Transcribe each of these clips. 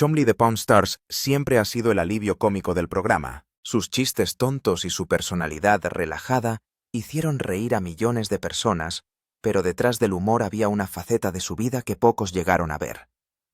Chumlee de Pawn Stars siempre ha sido el alivio cómico del programa. Sus chistes tontos y su personalidad relajada hicieron reír a millones de personas, pero detrás del humor había una faceta de su vida que pocos llegaron a ver.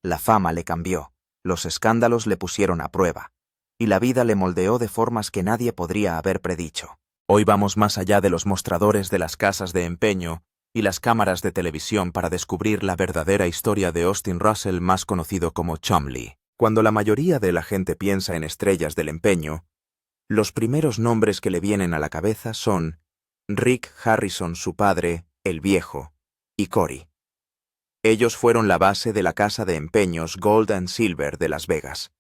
La fama le cambió, los escándalos le pusieron a prueba, y la vida le moldeó de formas que nadie podría haber predicho. Hoy vamos más allá de los mostradores de las casas de empeño y las cámaras de televisión para descubrir la verdadera historia de Austin Russell, más conocido como Chumlee. Cuando la mayoría de la gente piensa en estrellas del empeño, los primeros nombres que le vienen a la cabeza son Rick Harrison, su padre, el viejo, y Cory. Ellos fueron la base de la casa de empeños Gold and Silver de Las Vegas.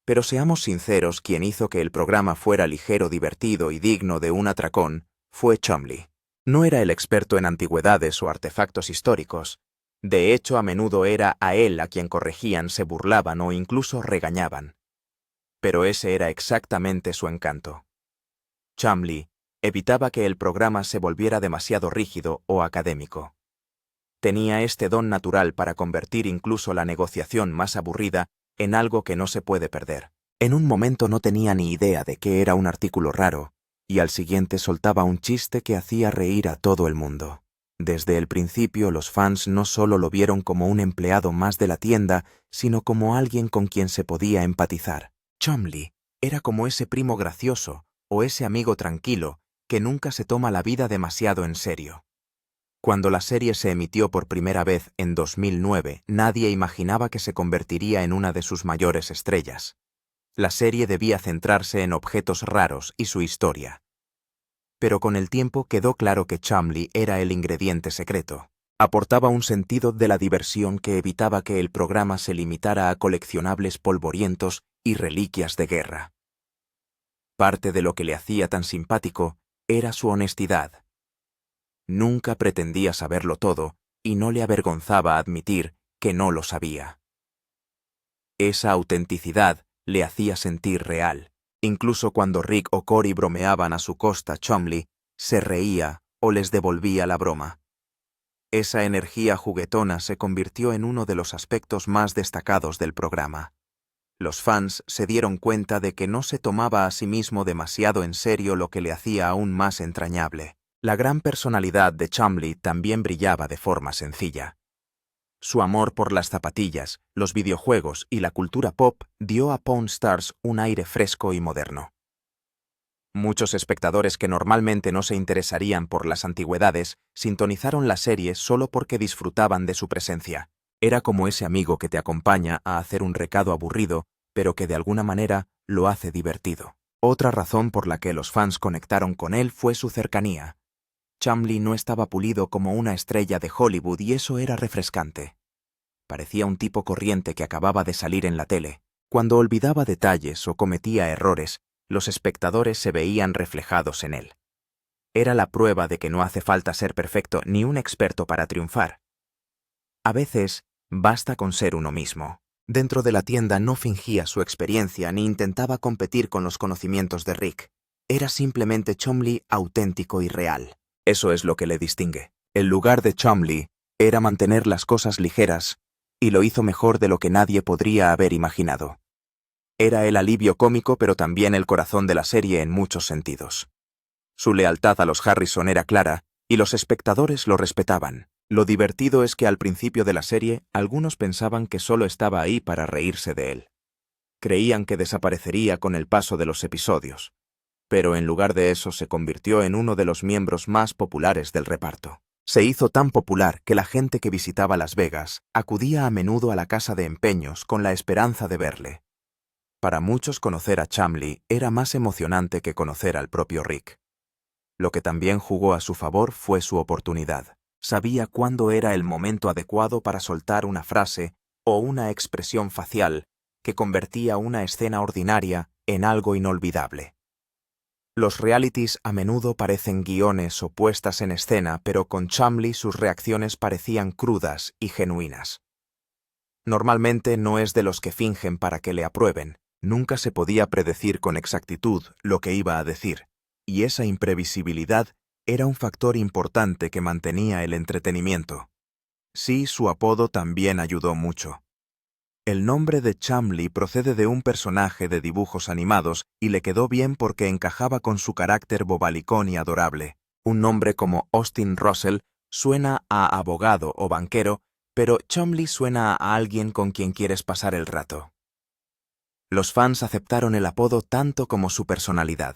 Pero seamos sinceros, quien hizo que el programa fuera ligero, divertido y digno de un atracón fue Chumlee. No era el experto en antigüedades o artefactos históricos. De hecho, a menudo era a él a quien corregían, se burlaban o incluso regañaban. Pero ese era exactamente su encanto. Chumlee evitaba que el programa se volviera demasiado rígido o académico. Tenía este don natural para convertir incluso la negociación más aburrida en algo que no se puede perder. En un momento no tenía ni idea de qué era un artículo raro, y al siguiente soltaba un chiste que hacía reír a todo el mundo. Desde el principio, los fans no solo lo vieron como un empleado más de la tienda, sino como alguien con quien se podía empatizar. Chumlee era como ese primo gracioso o ese amigo tranquilo que nunca se toma la vida demasiado en serio. Cuando la serie se emitió por primera vez en 2009, nadie imaginaba que se convertiría en una de sus mayores estrellas. La serie debía centrarse en objetos raros y su historia. Pero con el tiempo quedó claro que Chumlee era el ingrediente secreto. Aportaba un sentido de la diversión que evitaba que el programa se limitara a coleccionables polvorientos y reliquias de guerra. Parte de lo que le hacía tan simpático era su honestidad. Nunca pretendía saberlo todo y no le avergonzaba admitir que no lo sabía. Esa autenticidad le hacía sentir real. Incluso cuando Rick o Cory bromeaban a su costa, Chumlee se reía o les devolvía la broma. Esa energía juguetona se convirtió en uno de los aspectos más destacados del programa. Los fans se dieron cuenta de que no se tomaba a sí mismo demasiado en serio, lo que le hacía aún más entrañable. La gran personalidad de Chumlee también brillaba de forma sencilla. Su amor por las zapatillas, los videojuegos y la cultura pop dio a Pawn Stars un aire fresco y moderno. Muchos espectadores que normalmente no se interesarían por las antigüedades sintonizaron la serie solo porque disfrutaban de su presencia. Era como ese amigo que te acompaña a hacer un recado aburrido, pero que de alguna manera lo hace divertido. Otra razón por la que los fans conectaron con él fue su cercanía. Chumlee no estaba pulido como una estrella de Hollywood y eso era refrescante. Parecía un tipo corriente que acababa de salir en la tele. Cuando olvidaba detalles o cometía errores, los espectadores se veían reflejados en él. Era la prueba de que no hace falta ser perfecto ni un experto para triunfar. A veces, basta con ser uno mismo. Dentro de la tienda no fingía su experiencia ni intentaba competir con los conocimientos de Rick. Era simplemente Chumlee auténtico y real. Eso es lo que le distingue. El lugar de Chumlee era mantener las cosas ligeras, y lo hizo mejor de lo que nadie podría haber imaginado. Era el alivio cómico, pero también el corazón de la serie en muchos sentidos. Su lealtad a los Harrison era clara, y los espectadores lo respetaban. Lo divertido es que al principio de la serie, algunos pensaban que solo estaba ahí para reírse de él. Creían que desaparecería con el paso de los episodios. Pero en lugar de eso se convirtió en uno de los miembros más populares del reparto. Se hizo tan popular que la gente que visitaba Las Vegas acudía a menudo a la casa de empeños con la esperanza de verle. Para muchos, conocer a Chumlee era más emocionante que conocer al propio Rick. Lo que también jugó a su favor fue su oportunidad. Sabía cuándo era el momento adecuado para soltar una frase o una expresión facial que convertía una escena ordinaria en algo inolvidable. Los realities a menudo parecen guiones o puestas en escena, pero con Chumlee sus reacciones parecían crudas y genuinas. Normalmente no es de los que fingen para que le aprueben. Nunca se podía predecir con exactitud lo que iba a decir, y esa imprevisibilidad era un factor importante que mantenía el entretenimiento. Sí, su apodo también ayudó mucho. El nombre de Chumlee procede de un personaje de dibujos animados y le quedó bien porque encajaba con su carácter bobalicón y adorable. Un nombre como Austin Russell suena a abogado o banquero, pero Chumlee suena a alguien con quien quieres pasar el rato. Los fans aceptaron el apodo tanto como su personalidad.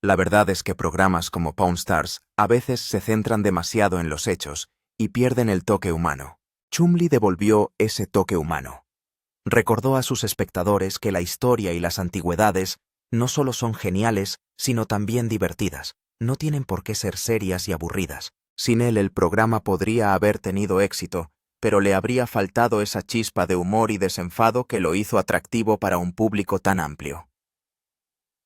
La verdad es que programas como Pawn Stars a veces se centran demasiado en los hechos y pierden el toque humano. Chumlee devolvió ese toque humano. Recordó a sus espectadores que la historia y las antigüedades no solo son geniales, sino también divertidas. No tienen por qué ser serias y aburridas. Sin él el programa podría haber tenido éxito, pero le habría faltado esa chispa de humor y desenfado que lo hizo atractivo para un público tan amplio.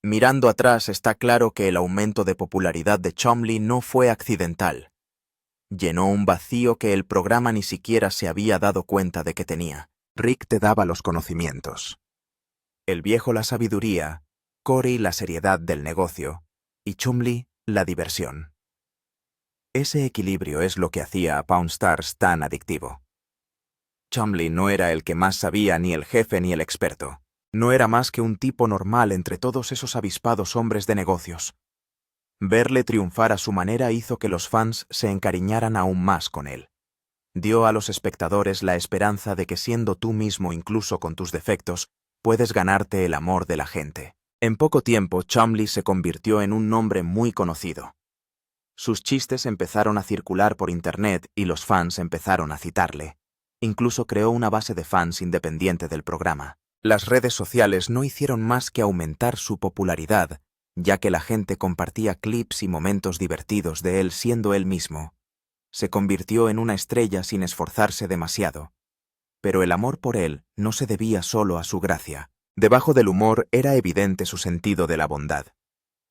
Mirando atrás está claro que el aumento de popularidad de Chumlee no fue accidental. Llenó un vacío que el programa ni siquiera se había dado cuenta de que tenía. Rick te daba los conocimientos. El viejo la sabiduría, Cory la seriedad del negocio y Chumlee la diversión. Ese equilibrio es lo que hacía a Pawn Stars tan adictivo. Chumlee no era el que más sabía, ni el jefe ni el experto. No era más que un tipo normal entre todos esos avispados hombres de negocios. Verle triunfar a su manera hizo que los fans se encariñaran aún más con él. Dio a los espectadores la esperanza de que siendo tú mismo incluso con tus defectos, puedes ganarte el amor de la gente. En poco tiempo, Chumlee se convirtió en un nombre muy conocido. Sus chistes empezaron a circular por internet y los fans empezaron a citarle. Incluso creó una base de fans independiente del programa. Las redes sociales no hicieron más que aumentar su popularidad, ya que la gente compartía clips y momentos divertidos de él siendo él mismo. Se convirtió en una estrella sin esforzarse demasiado. Pero el amor por él no se debía solo a su gracia. Debajo del humor era evidente su sentido de la bondad.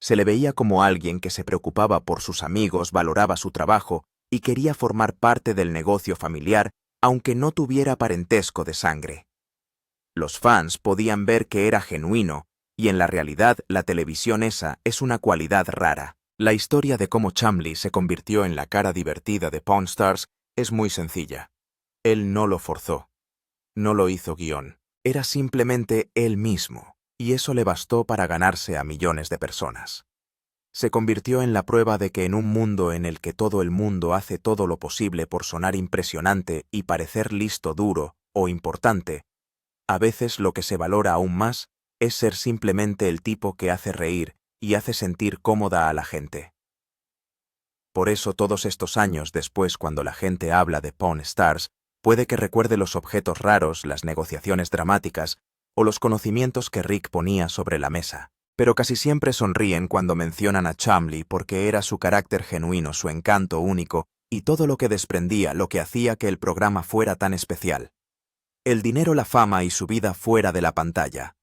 Se le veía como alguien que se preocupaba por sus amigos, valoraba su trabajo y quería formar parte del negocio familiar, aunque no tuviera parentesco de sangre. Los fans podían ver que era genuino, y en la realidad la televisión esa es una cualidad rara. La historia de cómo Chumlee se convirtió en la cara divertida de Pawn Stars es muy sencilla. Él no lo forzó. No lo hizo guión. Era simplemente él mismo, y eso le bastó para ganarse a millones de personas. Se convirtió en la prueba de que en un mundo en el que todo el mundo hace todo lo posible por sonar impresionante y parecer listo, duro o importante, a veces lo que se valora aún más es ser simplemente el tipo que hace reír y hace sentir cómoda a la gente. Por eso todos estos años después, cuando la gente habla de Pawn Stars, puede que recuerde los objetos raros, las negociaciones dramáticas o los conocimientos que Rick ponía sobre la mesa. Pero casi siempre sonríen cuando mencionan a Chumlee porque era su carácter genuino, su encanto único y todo lo que desprendía, lo que hacía que el programa fuera tan especial. El dinero, la fama y su vida fuera de la pantalla.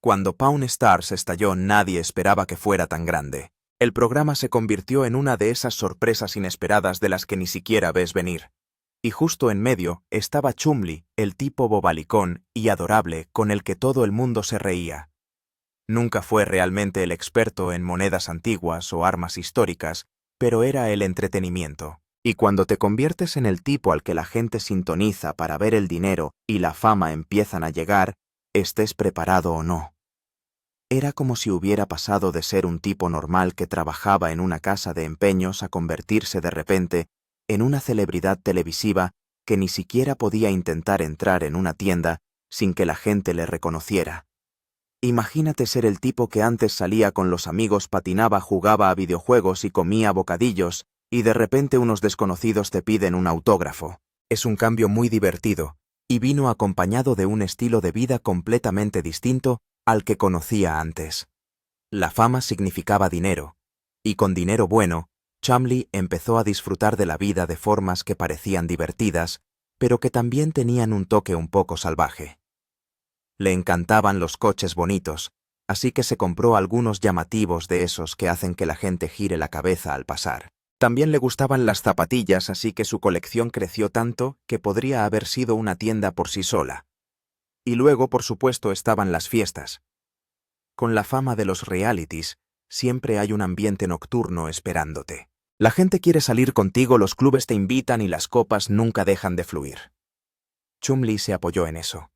Cuando Pawn Stars estalló, nadie esperaba que fuera tan grande. El programa se convirtió en una de esas sorpresas inesperadas de las que ni siquiera ves venir. Y justo en medio estaba Chumlee, el tipo bobalicón y adorable con el que todo el mundo se reía. Nunca fue realmente el experto en monedas antiguas o armas históricas, pero era el entretenimiento. Y cuando te conviertes en el tipo al que la gente sintoniza para ver el dinero y la fama empiezan a llegar, estés preparado o no. Era como si hubiera pasado de ser un tipo normal que trabajaba en una casa de empeños a convertirse de repente en una celebridad televisiva que ni siquiera podía intentar entrar en una tienda sin que la gente le reconociera. Imagínate ser el tipo que antes salía con los amigos, patinaba, jugaba a videojuegos y comía bocadillos, y de repente unos desconocidos te piden un autógrafo. Es un cambio muy divertido, y vino acompañado de un estilo de vida completamente distinto al que conocía antes. La fama significaba dinero, y con dinero bueno, Chumlee empezó a disfrutar de la vida de formas que parecían divertidas, pero que también tenían un toque un poco salvaje. Le encantaban los coches bonitos, así que se compró algunos llamativos de esos que hacen que la gente gire la cabeza al pasar. También le gustaban las zapatillas, así que su colección creció tanto que podría haber sido una tienda por sí sola. Y luego, por supuesto, estaban las fiestas. Con la fama de los realities, siempre hay un ambiente nocturno esperándote. La gente quiere salir contigo, los clubes te invitan y las copas nunca dejan de fluir. Chumlee se apoyó en eso.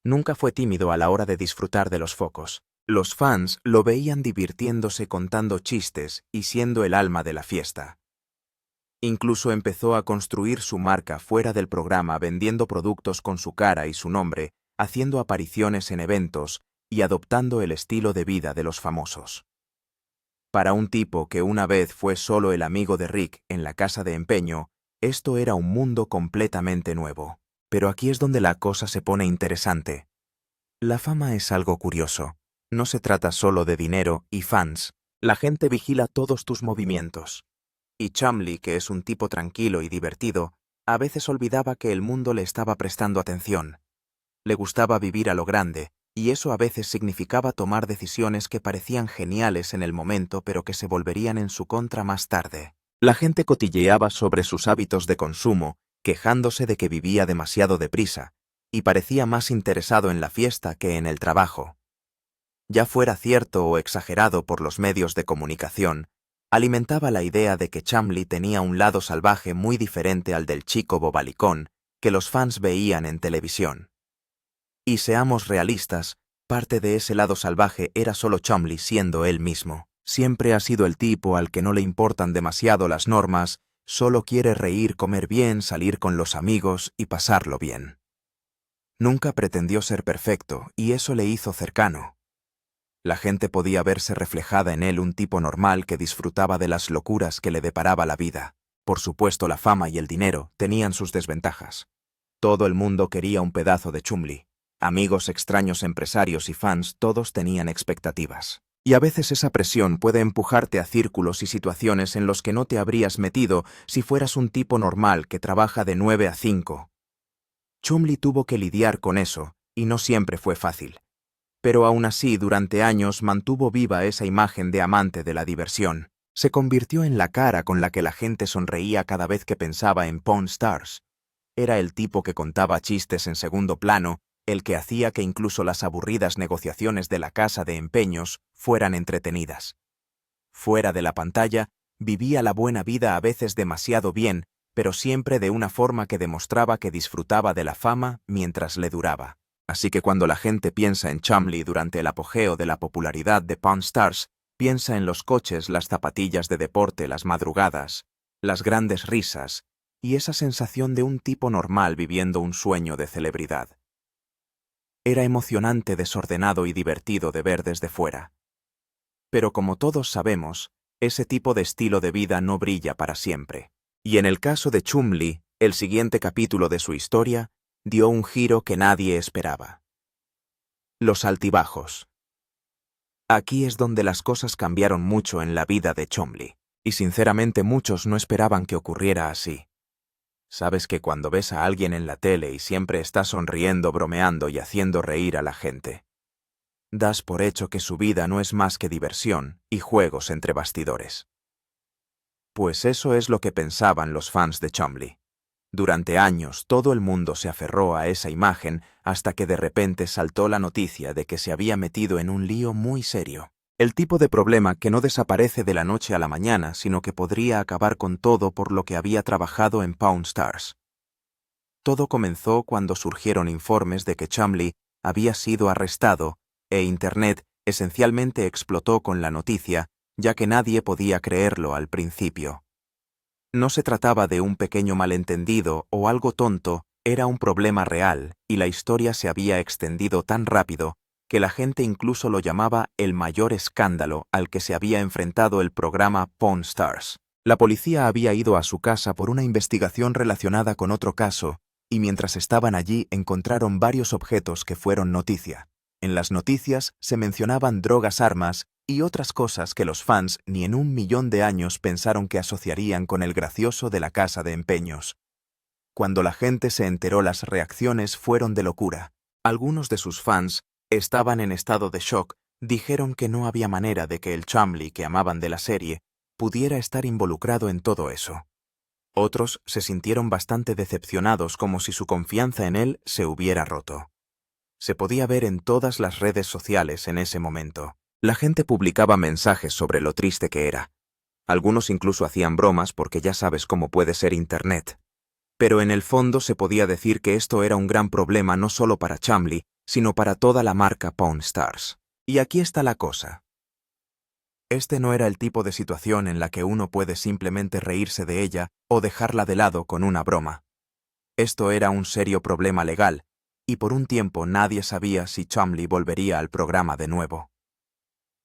Nunca fue tímido a la hora de disfrutar de los focos. Los fans lo veían divirtiéndose contando chistes y siendo el alma de la fiesta. Incluso empezó a construir su marca fuera del programa vendiendo productos con su cara y su nombre, haciendo apariciones en eventos y adoptando el estilo de vida de los famosos. Para un tipo que una vez fue solo el amigo de Rick en la casa de empeño, esto era un mundo completamente nuevo. Pero aquí es donde la cosa se pone interesante. La fama es algo curioso. No se trata solo de dinero y fans. La gente vigila todos tus movimientos. Y Chumlee, que es un tipo tranquilo y divertido, a veces olvidaba que el mundo le estaba prestando atención. Le gustaba vivir a lo grande, y eso a veces significaba tomar decisiones que parecían geniales en el momento pero que se volverían en su contra más tarde. La gente cotilleaba sobre sus hábitos de consumo, quejándose de que vivía demasiado deprisa, y parecía más interesado en la fiesta que en el trabajo. Ya fuera cierto o exagerado por los medios de comunicación, alimentaba la idea de que Chumlee tenía un lado salvaje muy diferente al del chico bobalicón que los fans veían en televisión. Y seamos realistas, parte de ese lado salvaje era solo Chumlee siendo él mismo. Siempre ha sido el tipo al que no le importan demasiado las normas, solo quiere reír, comer bien, salir con los amigos y pasarlo bien. Nunca pretendió ser perfecto y eso le hizo cercano. La gente podía verse reflejada en él un tipo normal que disfrutaba de las locuras que le deparaba la vida. Por supuesto, la fama y el dinero tenían sus desventajas. Todo el mundo quería un pedazo de Chumlee. Amigos, extraños, empresarios y fans, todos tenían expectativas. Y a veces esa presión puede empujarte a círculos y situaciones en los que no te habrías metido si fueras un tipo normal que trabaja de 9 a 5. Chumlee tuvo que lidiar con eso, y no siempre fue fácil. Pero aún así, durante años mantuvo viva esa imagen de amante de la diversión. Se convirtió en la cara con la que la gente sonreía cada vez que pensaba en Pawn Stars. Era el tipo que contaba chistes en segundo plano, el que hacía que incluso las aburridas negociaciones de la casa de empeños fueran entretenidas. Fuera de la pantalla, vivía la buena vida a veces demasiado bien, pero siempre de una forma que demostraba que disfrutaba de la fama mientras le duraba. Así que cuando la gente piensa en Chumlee durante el apogeo de la popularidad de Pawn Stars, piensa en los coches, las zapatillas de deporte, las madrugadas, las grandes risas y esa sensación de un tipo normal viviendo un sueño de celebridad. Era emocionante, desordenado y divertido de ver desde fuera. Pero como todos sabemos, ese tipo de estilo de vida no brilla para siempre. Y en el caso de Chumlee, el siguiente capítulo de su historia dio un giro que nadie esperaba. Los altibajos. Aquí es donde las cosas cambiaron mucho en la vida de Chumlee, y sinceramente muchos no esperaban que ocurriera así. Sabes que cuando ves a alguien en la tele y siempre está sonriendo, bromeando y haciendo reír a la gente, das por hecho que su vida no es más que diversión y juegos entre bastidores. Pues eso es lo que pensaban los fans de Chumlee. Durante años todo el mundo se aferró a esa imagen hasta que de repente saltó la noticia de que se había metido en un lío muy serio. El tipo de problema que no desaparece de la noche a la mañana, sino que podría acabar con todo por lo que había trabajado en Pawn Stars. Todo comenzó cuando surgieron informes de que Chumlee había sido arrestado e Internet esencialmente explotó con la noticia, ya que nadie podía creerlo al principio. No se trataba de un pequeño malentendido o algo tonto, era un problema real, y la historia se había extendido tan rápido que la gente incluso lo llamaba el mayor escándalo al que se había enfrentado el programa Pawn Stars. La policía había ido a su casa por una investigación relacionada con otro caso, y mientras estaban allí encontraron varios objetos que fueron noticia. En las noticias se mencionaban drogas, armas y otras cosas que los fans ni en 1.000.000 de años pensaron que asociarían con el gracioso de la casa de empeños. Cuando la gente se enteró, las reacciones fueron de locura. Algunos de sus fans estaban en estado de shock, dijeron que no había manera de que el Chumlee que amaban de la serie pudiera estar involucrado en todo eso. Otros se sintieron bastante decepcionados, como si su confianza en él se hubiera roto. Se podía ver en todas las redes sociales en ese momento. La gente publicaba mensajes sobre lo triste que era. Algunos incluso hacían bromas porque ya sabes cómo puede ser Internet. Pero en el fondo se podía decir que esto era un gran problema no solo para Chumlee, sino para toda la marca Pawn Stars. Y aquí está la cosa. Este no era el tipo de situación en la que uno puede simplemente reírse de ella o dejarla de lado con una broma. Esto era un serio problema legal, y por un tiempo nadie sabía si Chumlee volvería al programa de nuevo.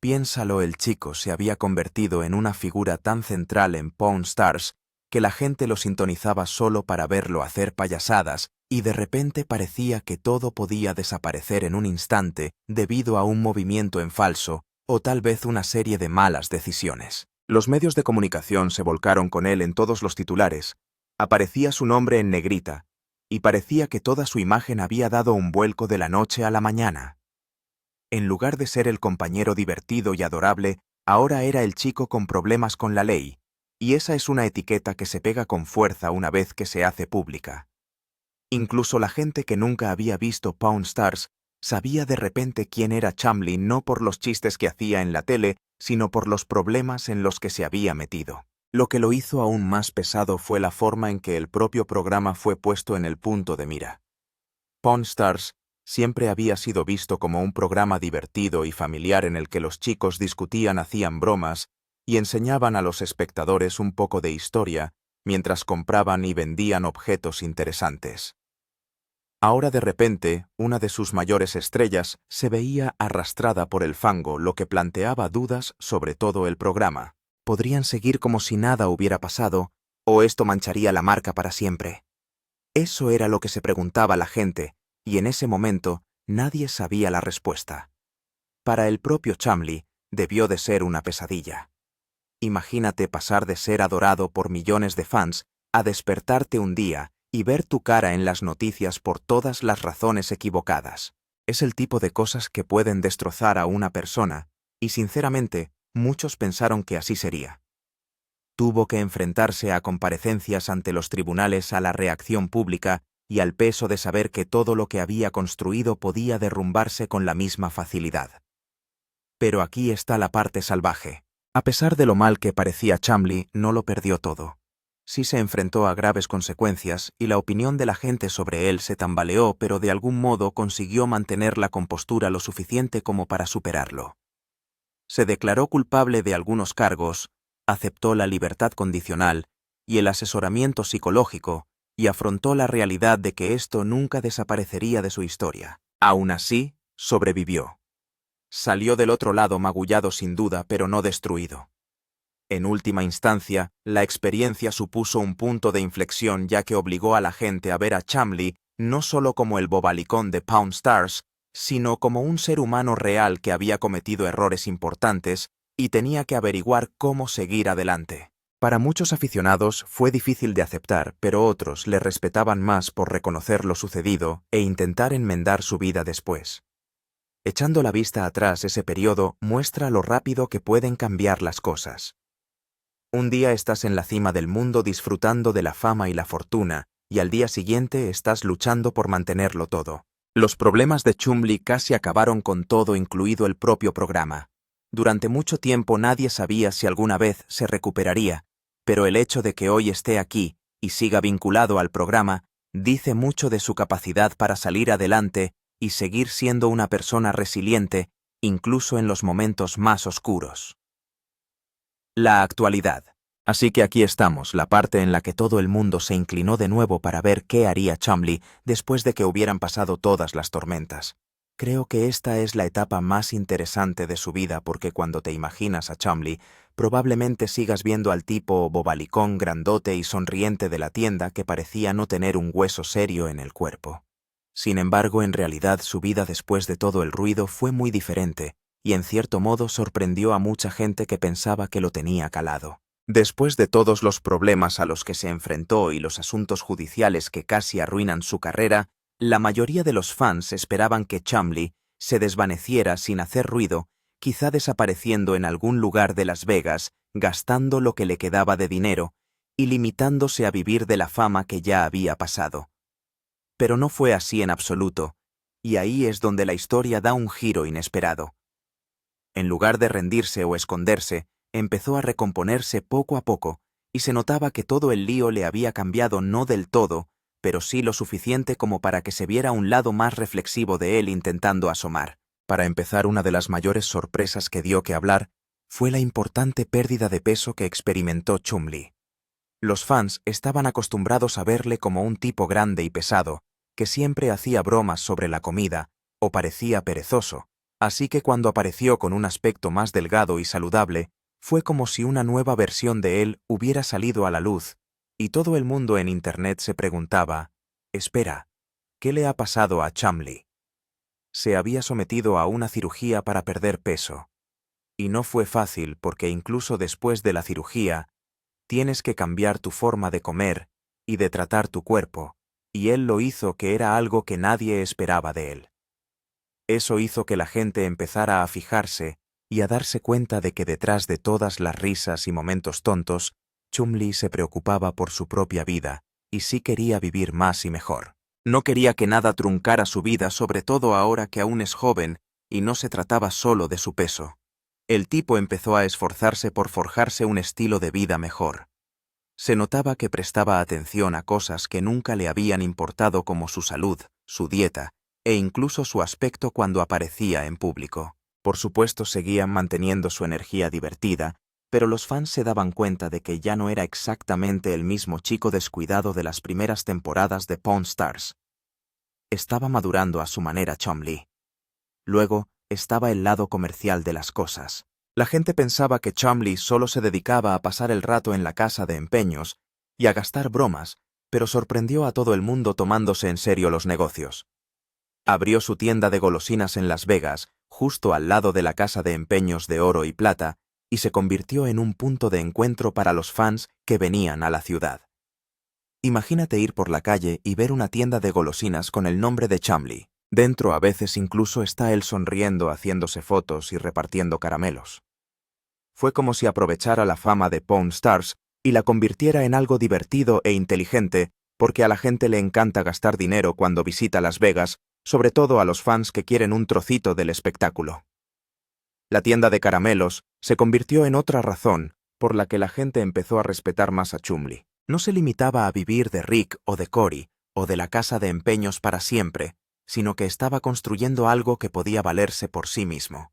Piénsalo, el chico se había convertido en una figura tan central en Pawn Stars que la gente lo sintonizaba solo para verlo hacer payasadas, y de repente parecía que todo podía desaparecer en un instante debido a un movimiento en falso o tal vez una serie de malas decisiones. Los medios de comunicación se volcaron con él en todos los titulares. Aparecía su nombre en negrita, y parecía que toda su imagen había dado un vuelco de la noche a la mañana. En lugar de ser el compañero divertido y adorable, ahora era el chico con problemas con la ley, y esa es una etiqueta que se pega con fuerza una vez que se hace pública. Incluso la gente que nunca había visto Pawn Stars sabía de repente quién era Chumlee, no por los chistes que hacía en la tele, sino por los problemas en los que se había metido. Lo que lo hizo aún más pesado fue la forma en que el propio programa fue puesto en el punto de mira. Pawn Stars siempre había sido visto como un programa divertido y familiar en el que los chicos discutían, hacían bromas y enseñaban a los espectadores un poco de historia mientras compraban y vendían objetos interesantes. Ahora de repente, una de sus mayores estrellas se veía arrastrada por el fango, lo que planteaba dudas sobre todo el programa. ¿Podrían seguir como si nada hubiera pasado, o esto mancharía la marca para siempre? Eso era lo que se preguntaba la gente, y en ese momento nadie sabía la respuesta. Para el propio Chumlee debió de ser una pesadilla. Imagínate pasar de ser adorado por millones de fans a despertarte un día y ver tu cara en las noticias por todas las razones equivocadas. Es el tipo de cosas que pueden destrozar a una persona, y sinceramente, muchos pensaron que así sería. Tuvo que enfrentarse a comparecencias ante los tribunales, a la reacción pública y al peso de saber que todo lo que había construido podía derrumbarse con la misma facilidad. Pero aquí está la parte salvaje. A pesar de lo mal que parecía Chumlee, no lo perdió todo. Sí se enfrentó a graves consecuencias y la opinión de la gente sobre él se tambaleó, pero de algún modo consiguió mantener la compostura lo suficiente como para superarlo. Se declaró culpable de algunos cargos, aceptó la libertad condicional y el asesoramiento psicológico y afrontó la realidad de que esto nunca desaparecería de su historia. Aún así, sobrevivió. Salió del otro lado magullado sin duda, pero no destruido. En última instancia, la experiencia supuso un punto de inflexión, ya que obligó a la gente a ver a Chumlee no solo como el bobalicón de Pawn Stars, sino como un ser humano real que había cometido errores importantes y tenía que averiguar cómo seguir adelante. Para muchos aficionados fue difícil de aceptar, pero otros le respetaban más por reconocer lo sucedido e intentar enmendar su vida después. Echando la vista atrás, ese periodo muestra lo rápido que pueden cambiar las cosas. Un día estás en la cima del mundo disfrutando de la fama y la fortuna, y al día siguiente estás luchando por mantenerlo todo. Los problemas de Chumlee casi acabaron con todo, incluido el propio programa. Durante mucho tiempo nadie sabía si alguna vez se recuperaría, pero el hecho de que hoy esté aquí y siga vinculado al programa dice mucho de su capacidad para salir adelante y seguir siendo una persona resiliente, incluso en los momentos más oscuros. La actualidad. Así que aquí estamos, la parte en la que todo el mundo se inclinó de nuevo para ver qué haría Chumlee después de que hubieran pasado todas las tormentas. Creo que esta es la etapa más interesante de su vida, porque cuando te imaginas a Chumlee, probablemente sigas viendo al tipo bobalicón grandote y sonriente de la tienda que parecía no tener un hueso serio en el cuerpo. Sin embargo, en realidad su vida después de todo el ruido fue muy diferente, y en cierto modo sorprendió a mucha gente que pensaba que lo tenía calado. Después de todos los problemas a los que se enfrentó y los asuntos judiciales que casi arruinan su carrera, la mayoría de los fans esperaban que Chumlee se desvaneciera sin hacer ruido, quizá desapareciendo en algún lugar de Las Vegas, gastando lo que le quedaba de dinero y limitándose a vivir de la fama que ya había pasado. Pero no fue así en absoluto, y ahí es donde la historia da un giro inesperado. En lugar de rendirse o esconderse, empezó a recomponerse poco a poco, y se notaba que todo el lío le había cambiado, no del todo, pero sí lo suficiente como para que se viera un lado más reflexivo de él intentando asomar. Para empezar, una de las mayores sorpresas que dio que hablar fue la importante pérdida de peso que experimentó Chumlee. Los fans estaban acostumbrados a verle como un tipo grande y pesado, que siempre hacía bromas sobre la comida, o parecía perezoso, así que cuando apareció con un aspecto más delgado y saludable, fue como si una nueva versión de él hubiera salido a la luz, y todo el mundo en Internet se preguntaba, espera, ¿qué le ha pasado a Chumlee? Se había sometido a una cirugía para perder peso. Y no fue fácil porque incluso después de la cirugía, tienes que cambiar tu forma de comer y de tratar tu cuerpo, y él lo hizo, que era algo que nadie esperaba de él. Eso hizo que la gente empezara a fijarse y a darse cuenta de que detrás de todas las risas y momentos tontos, Chumlee se preocupaba por su propia vida y sí quería vivir más y mejor. No quería que nada truncara su vida, sobre todo ahora que aún es joven y no se trataba solo de su peso. El tipo empezó a esforzarse por forjarse un estilo de vida mejor. Se notaba que prestaba atención a cosas que nunca le habían importado, como su salud, su dieta e incluso su aspecto cuando aparecía en público. Por supuesto, seguían manteniendo su energía divertida, pero los fans se daban cuenta de que ya no era exactamente el mismo chico descuidado de las primeras temporadas de Pawn Stars. Estaba madurando a su manera Chumlee. Luego, estaba el lado comercial de las cosas. La gente pensaba que Chumlee solo se dedicaba a pasar el rato en la casa de empeños y a gastar bromas, pero sorprendió a todo el mundo tomándose en serio los negocios. Abrió su tienda de golosinas en Las Vegas, justo al lado de la casa de empeños de oro y plata, y se convirtió en un punto de encuentro para los fans que venían a la ciudad. Imagínate ir por la calle y ver una tienda de golosinas con el nombre de Chumlee. Dentro a veces incluso está él sonriendo, haciéndose fotos y repartiendo caramelos. Fue como si aprovechara la fama de Pawn Stars y la convirtiera en algo divertido e inteligente, porque a la gente le encanta gastar dinero cuando visita Las Vegas, sobre todo a los fans que quieren un trocito del espectáculo. La tienda de caramelos se convirtió en otra razón por la que la gente empezó a respetar más a Chumlee. No se limitaba a vivir de Rick o de Cory o de la casa de empeños para siempre, sino que estaba construyendo algo que podía valerse por sí mismo.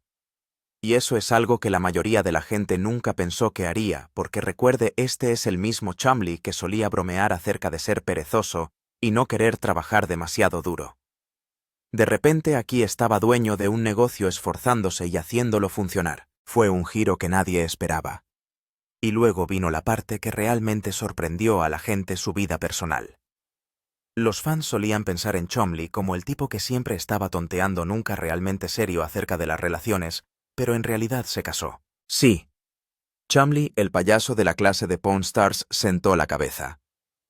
Y eso es algo que la mayoría de la gente nunca pensó que haría, porque recuerde, este es el mismo Chumlee que solía bromear acerca de ser perezoso y no querer trabajar demasiado duro. De repente aquí estaba dueño de un negocio, esforzándose y haciéndolo funcionar. Fue un giro que nadie esperaba. Y luego vino la parte que realmente sorprendió a la gente: su vida personal. Los fans solían pensar en Chumlee como el tipo que siempre estaba tonteando, nunca realmente serio acerca de las relaciones, pero en realidad se casó. Sí. Chumlee, el payaso de la clase de Pawn Stars, sentó la cabeza.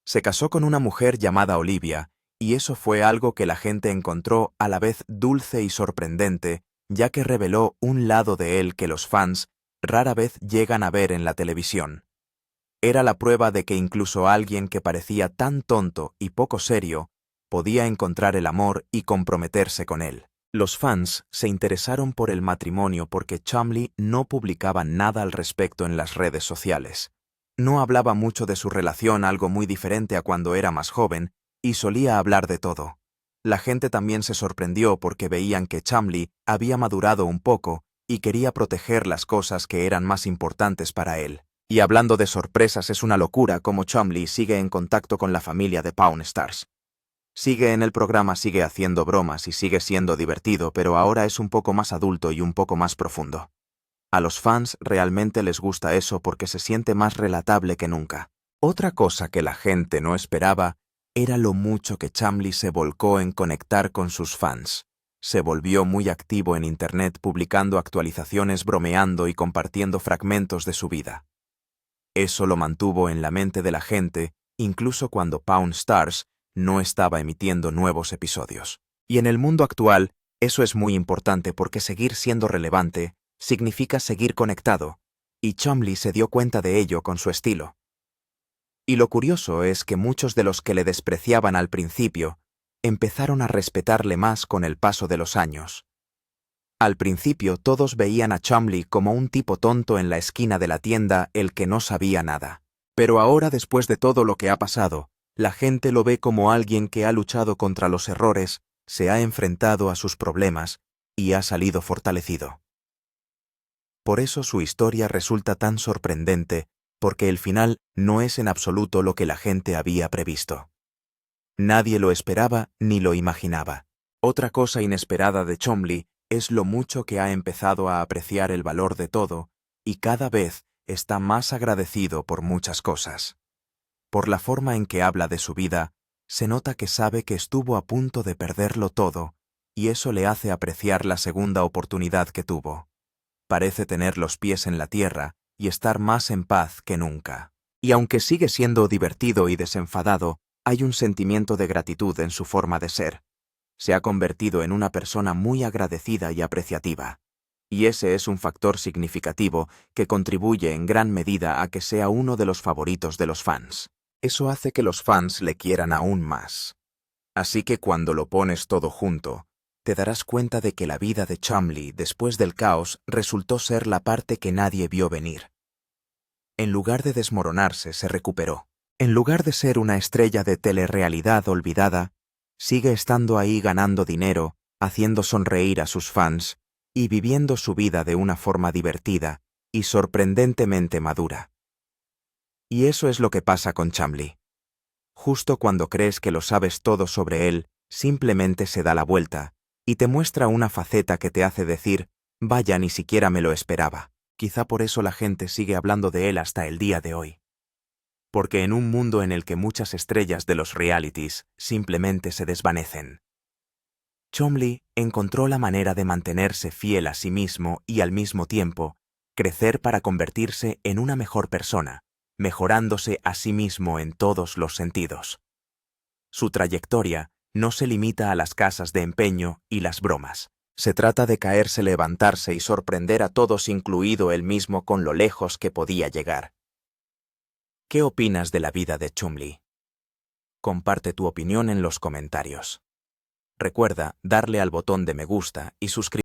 Se casó con una mujer llamada Olivia, y eso fue algo que la gente encontró a la vez dulce y sorprendente, ya que reveló un lado de él que los fans rara vez llegan a ver en la televisión. Era la prueba de que incluso alguien que parecía tan tonto y poco serio podía encontrar el amor y comprometerse con él. Los fans se interesaron por el matrimonio porque Chumlee no publicaba nada al respecto en las redes sociales. No hablaba mucho de su relación, algo muy diferente a cuando era más joven, y solía hablar de todo. La gente también se sorprendió porque veían que Chumlee había madurado un poco y quería proteger las cosas que eran más importantes para él. Y hablando de sorpresas, es una locura cómo Chumlee sigue en contacto con la familia de Pawn Stars. Sigue en el programa, sigue haciendo bromas y sigue siendo divertido, pero ahora es un poco más adulto y un poco más profundo. A los fans realmente les gusta eso porque se siente más relatable que nunca. Otra cosa que la gente no esperaba era lo mucho que Chumlee se volcó en conectar con sus fans. Se volvió muy activo en Internet, publicando actualizaciones, bromeando y compartiendo fragmentos de su vida. Eso lo mantuvo en la mente de la gente, incluso cuando Pawn Stars no estaba emitiendo nuevos episodios. Y en el mundo actual, eso es muy importante porque seguir siendo relevante significa seguir conectado, y Chumlee se dio cuenta de ello con su estilo. Y lo curioso es que muchos de los que le despreciaban al principio empezaron a respetarle más con el paso de los años. Al principio todos veían a Chumlee como un tipo tonto en la esquina de la tienda, el que no sabía nada. Pero ahora, después de todo lo que ha pasado, La gente lo ve como alguien que ha luchado contra los errores, se ha enfrentado a sus problemas y ha salido fortalecido. Por eso su historia resulta tan sorprendente, porque el final no es en absoluto lo que la gente había previsto. Nadie lo esperaba ni lo imaginaba. Otra cosa inesperada de Chomli es lo mucho que ha empezado a apreciar el valor de todo y cada vez está más agradecido por muchas cosas. Por la forma en que habla de su vida, se nota que sabe que estuvo a punto de perderlo todo, y eso le hace apreciar la segunda oportunidad que tuvo. Parece tener los pies en la tierra y estar más en paz que nunca. Y aunque sigue siendo divertido y desenfadado, hay un sentimiento de gratitud en su forma de ser. Se ha convertido en una persona muy agradecida y apreciativa. Y ese es un factor significativo que contribuye en gran medida a que sea uno de los favoritos de los fans. Eso hace que los fans le quieran aún más. Así que cuando lo pones todo junto, te darás cuenta de que la vida de Chumlee después del caos resultó ser la parte que nadie vio venir. En lugar de desmoronarse, se recuperó. En lugar de ser una estrella de telerrealidad olvidada, sigue estando ahí ganando dinero, haciendo sonreír a sus fans y viviendo su vida de una forma divertida y sorprendentemente madura. Y eso es lo que pasa con Chumlee. Justo cuando crees que lo sabes todo sobre él, simplemente se da la vuelta y te muestra una faceta que te hace decir, vaya, ni siquiera me lo esperaba. Quizá por eso la gente sigue hablando de él hasta el día de hoy. Porque en un mundo en el que muchas estrellas de los realities simplemente se desvanecen, Chumlee encontró la manera de mantenerse fiel a sí mismo y al mismo tiempo crecer para convertirse en una mejor persona, mejorándose a sí mismo en todos los sentidos. Su trayectoria no se limita a las casas de empeño y las bromas. Se trata de caerse, levantarse y sorprender a todos, incluido él mismo, con lo lejos que podía llegar. ¿Qué opinas de la vida de Chumlee? Comparte tu opinión en los comentarios. Recuerda darle al botón de me gusta y suscribirte.